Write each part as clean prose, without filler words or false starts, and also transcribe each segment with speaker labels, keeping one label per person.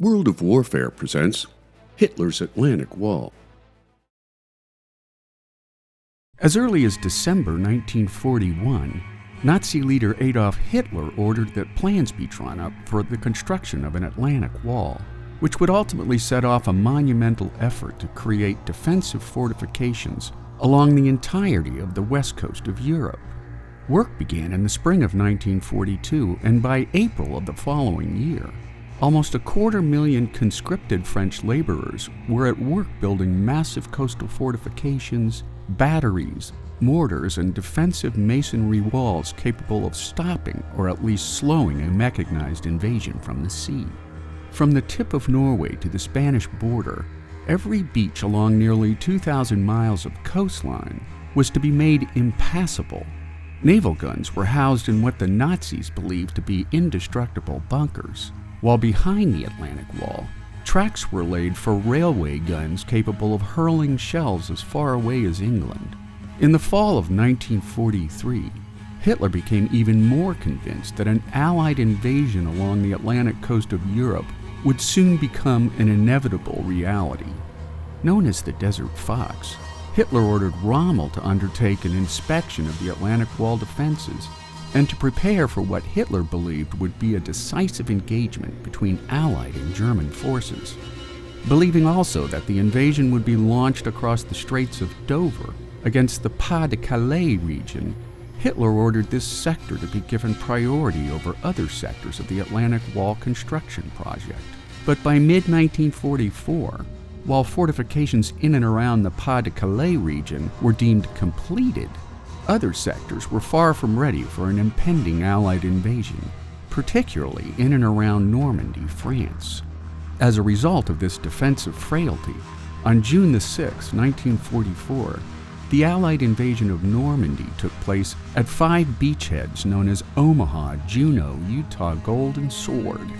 Speaker 1: World of Warfare presents Hitler's Atlantic Wall. As early as December 1941, Nazi leader Adolf Hitler ordered that plans be drawn up for the construction of an Atlantic Wall, which would ultimately set off a monumental effort to create defensive fortifications along the entirety of the west coast of Europe. Work began in the spring of 1942, and by April of the following year, almost 250,000 conscripted French laborers were at work building massive coastal fortifications, batteries, mortars, and defensive masonry walls capable of stopping or at least slowing a mechanized invasion from the sea. From the tip of Norway to the Spanish border, every beach along nearly 2,000 miles of coastline was to be made impassable. Naval guns were housed in what the Nazis believed to be indestructible bunkers, while behind the Atlantic Wall, tracks were laid for railway guns capable of hurling shells as far away as England. In the fall of 1943, Hitler became even more convinced that an Allied invasion along the Atlantic coast of Europe would soon become an inevitable reality. Known as the Desert Fox, Hitler ordered Rommel to undertake an inspection of the Atlantic Wall defenses and to prepare for what Hitler believed would be a decisive engagement between Allied and German forces. Believing also that the invasion would be launched across the Straits of Dover against the Pas-de-Calais region, Hitler ordered this sector to be given priority over other sectors of the Atlantic Wall construction project. But by mid-1944, while fortifications in and around the Pas-de-Calais region were deemed completed, other sectors were far from ready for an impending Allied invasion, particularly in and around Normandy, France. As a result of this defensive frailty, on June 6, 1944, the Allied invasion of Normandy took place at 5 beachheads known as Omaha, Juno, Utah, Gold, and Sword.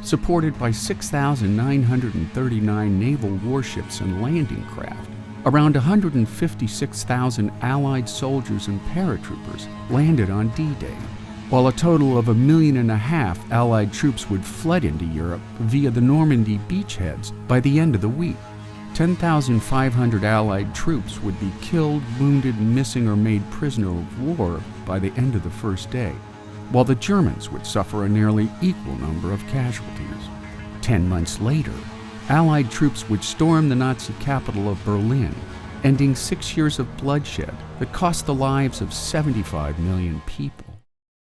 Speaker 1: Supported by 6,939 naval warships and landing craft, around 156,000 Allied soldiers and paratroopers landed on D-Day, while a total of 1.5 million Allied troops would flood into Europe via the Normandy beachheads by the end of the week. 10,500 Allied troops would be killed, wounded, missing, or made prisoner of war by the end of the first day, while the Germans would suffer a nearly equal number of casualties. 10 months later, Allied troops would storm the Nazi capital of Berlin, ending 6 years of bloodshed that cost the lives of 75 million people.